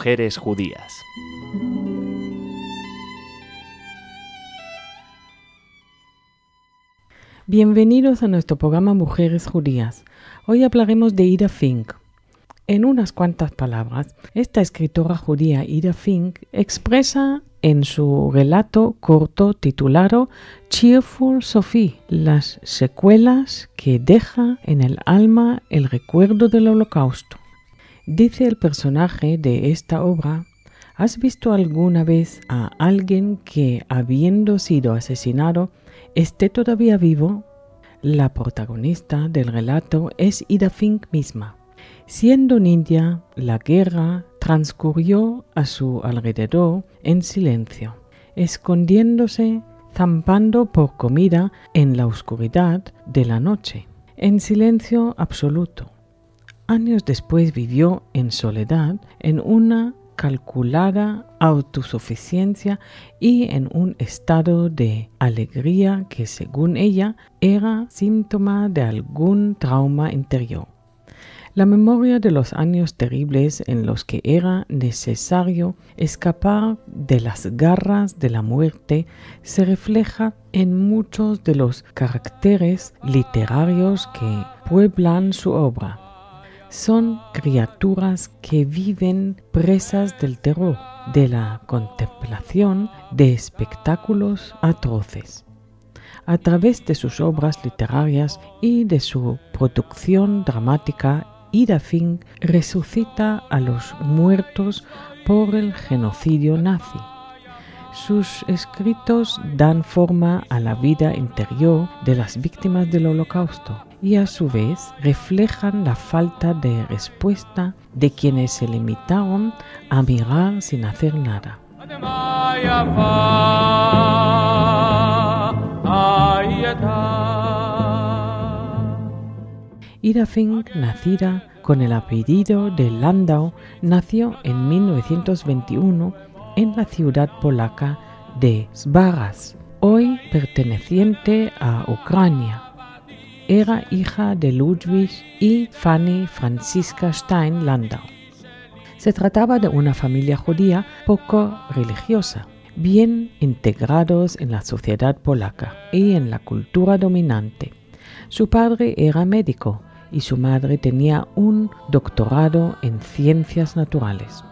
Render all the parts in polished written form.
mujeres judías. Bienvenidos a nuestro programa Mujeres Judías. Hoy hablaremos de Ida Fink. En unas cuantas palabras, esta escritora judía Ida Fink expresa en su relato corto titulado Cheerful Sophie las secuelas que deja en el alma el recuerdo del Holocausto. Dice el personaje de esta obra: ¿has visto alguna vez a alguien que, habiendo sido asesinado, esté todavía vivo? La protagonista del relato es Ida Fink misma. Siendo niña, la guerra transcurrió a su alrededor en silencio, escondiéndose, zampando por comida en la oscuridad de la noche, en silencio absoluto. Años después vivió en soledad, en una calculada autosuficiencia y en un estado de alegría que, según ella, era síntoma de algún trauma interior. La memoria de los años terribles en los que era necesario escapar de las garras de la muerte se refleja en muchos de los caracteres literarios que pueblan su obra. Son criaturas que viven presas del terror, de la contemplación de espectáculos atroces. A través de sus obras literarias y de su producción dramática, Ida Fink resucita a los muertos por el genocidio nazi. Sus escritos dan forma a la vida interior de las víctimas del Holocausto y a su vez reflejan la falta de respuesta de quienes se limitaron a mirar sin hacer nada. Ida Fink, nacida con el apellido de Landau, nació en 1921 en la ciudad polaca de Zbarasz, hoy perteneciente a Ucrania. Era hija de Ludwig y Fanny Franziska Stein Landau. Se trataba de una familia judía poco religiosa, bien integrados en la sociedad polaca y en la cultura dominante. Su padre era médico y su madre tenía un doctorado en ciencias naturales.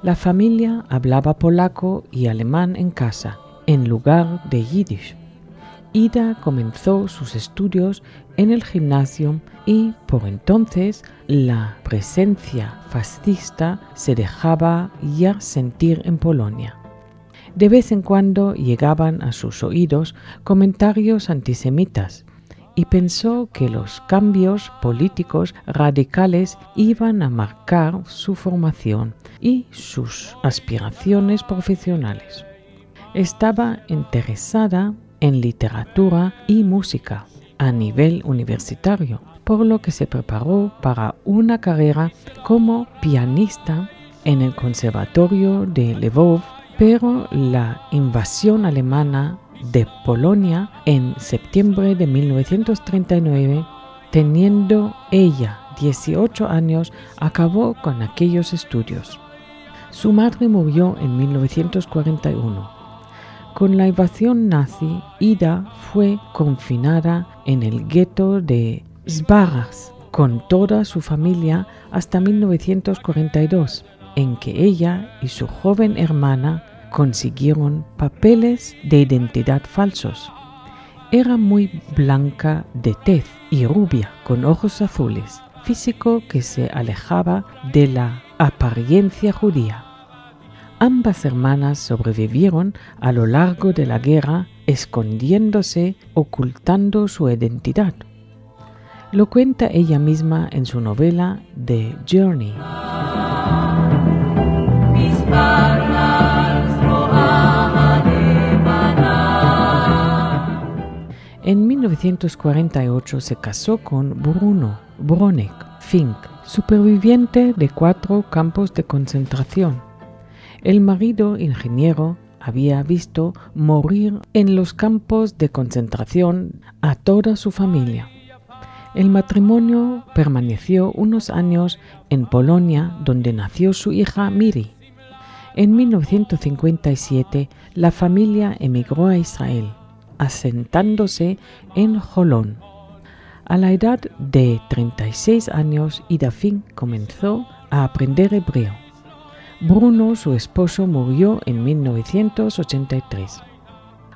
La familia hablaba polaco y alemán en casa, en lugar de yiddish. Ida comenzó sus estudios en el gimnasio y, por entonces, la presencia fascista se dejaba ya sentir en Polonia. De vez en cuando llegaban a sus oídos comentarios antisemitas, y pensó que los cambios políticos radicales iban a marcar su formación y sus aspiraciones profesionales. Estaba interesada en literatura y música a nivel universitario, por lo que se preparó para una carrera como pianista en el Conservatorio de Lvov, pero la invasión alemana de Polonia en septiembre de 1939, teniendo ella 18 años, acabó con aquellos estudios. Su madre murió en 1941. Con la invasión nazi, Ida fue confinada en el gueto de Zbarasz con toda su familia hasta 1942, en que ella y su joven hermana consiguieron papeles de identidad falsos. Era muy blanca de tez y rubia, con ojos azules, físico que se alejaba de la apariencia judía. Ambas hermanas sobrevivieron a lo largo de la guerra, escondiéndose, ocultando su identidad. Lo cuenta ella misma en su novela The Journey. En 1948 se casó con Bruno Bronek Fink, superviviente de 4 campos de concentración. El marido, ingeniero, había visto morir en los campos de concentración a toda su familia. El matrimonio permaneció unos años en Polonia, donde nació su hija Miri. En 1957 la familia emigró a Israel, asentándose en Holón. A la edad de 36 años, Ida Fink comenzó a aprender hebreo. Bruno, su esposo, murió en 1983.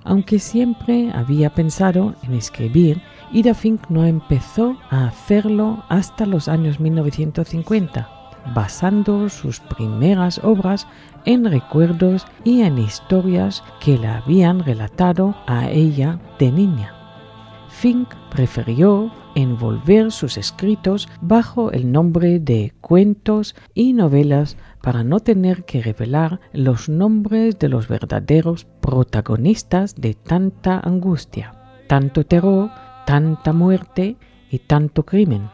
Aunque siempre había pensado en escribir, Ida Fink no empezó a hacerlo hasta los años 1950, basando sus primeras obras en recuerdos y en historias que le habían relatado a ella de niña. Fink prefirió envolver sus escritos bajo el nombre de cuentos y novelas para no tener que revelar los nombres de los verdaderos protagonistas de tanta angustia, tanto terror, tanta muerte y tanto crimen.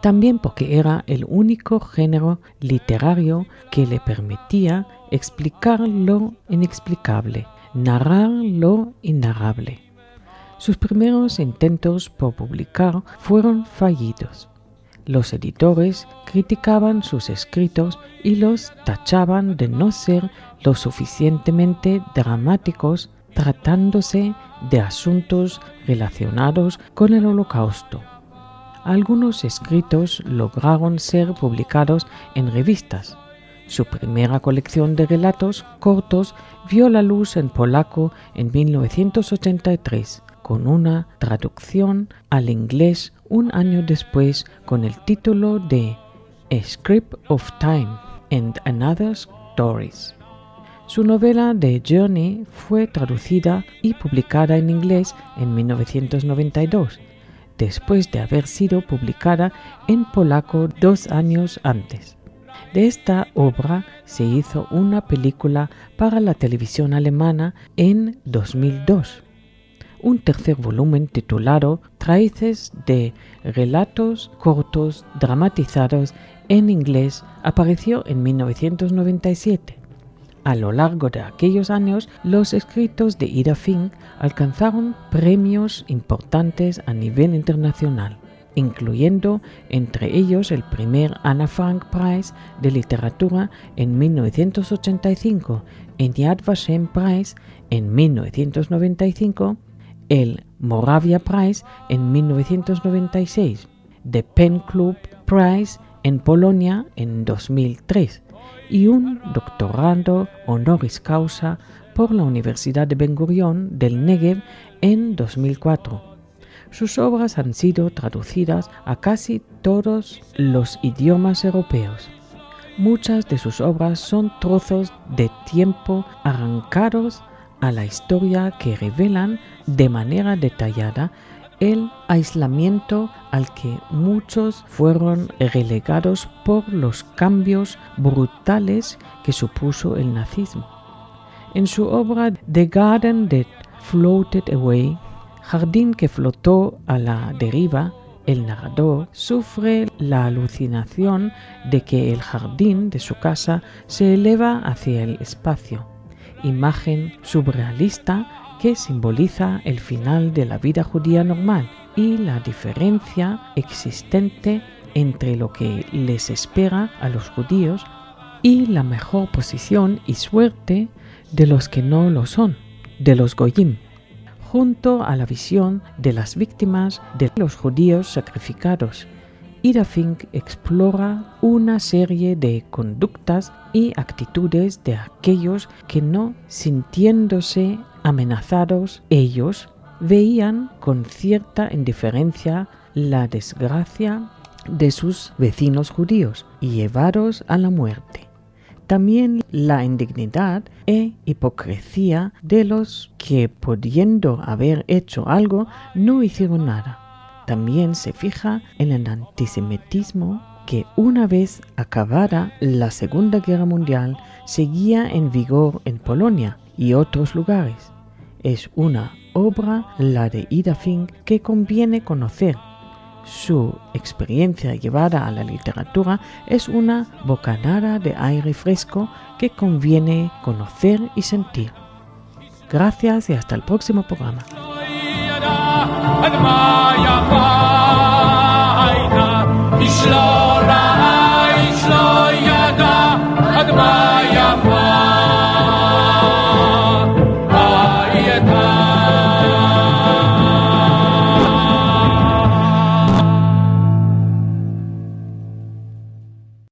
También porque era el único género literario que le permitía explicar lo inexplicable, narrar lo innarrable. Sus primeros intentos por publicar fueron fallidos. Los editores criticaban sus escritos y los tachaban de no ser lo suficientemente dramáticos, tratándose de asuntos relacionados con el Holocausto. Algunos escritos lograron ser publicados en revistas. Su primera colección de relatos cortos vio la luz en polaco en 1983, con una traducción al inglés un año después con el título de A Script of Time and Another Stories. Su novela The Journey fue traducida y publicada en inglés en 1992, después de haber sido publicada en polaco 2 años antes. De esta obra se hizo una película para la televisión alemana en 2002. Un tercer volumen titulado Traces de relatos cortos dramatizados en inglés apareció en 1997. A lo largo de aquellos años, los escritos de Ida Fink alcanzaron premios importantes a nivel internacional, incluyendo entre ellos el primer Anna Frank Prize de literatura en 1985, el Yad Vashem Prize en 1995, el Moravia Prize en 1996, The Pen Club Prize en Polonia en 2003 y un doctorado honoris causa por la Universidad de Ben Gurión del Negev en 2004. Sus obras han sido traducidas a casi todos los idiomas europeos. Muchas de sus obras son trozos de tiempo arrancados a la historia que revelan de manera detallada el aislamiento al que muchos fueron relegados por los cambios brutales que supuso el nazismo. En su obra The Garden That Floated Away, Jardín que flotó a la deriva, el narrador sufre la alucinación de que el jardín de su casa se eleva hacia el espacio, imagen surrealista que simboliza el final de la vida judía normal y la diferencia existente entre lo que les espera a los judíos y la mejor posición y suerte de los que no lo son, de los goyim, junto a la visión de las víctimas de los judíos sacrificados. Ida Fink explora una serie de conductas y actitudes de aquellos que, no sintiéndose amenazados ellos, veían con cierta indiferencia la desgracia de sus vecinos judíos y llevados a la muerte. También la indignidad e hipocresía de los que, pudiendo haber hecho algo, no hicieron nada. También se fija en el antisemitismo que, una vez acabada la Segunda Guerra Mundial, seguía en vigor en Polonia y otros lugares. Es una obra, la de Ida Fink, que conviene conocer. Su experiencia llevada a la literatura es una bocanada de aire fresco que conviene conocer y sentir. Gracias y hasta el próximo programa. Ishla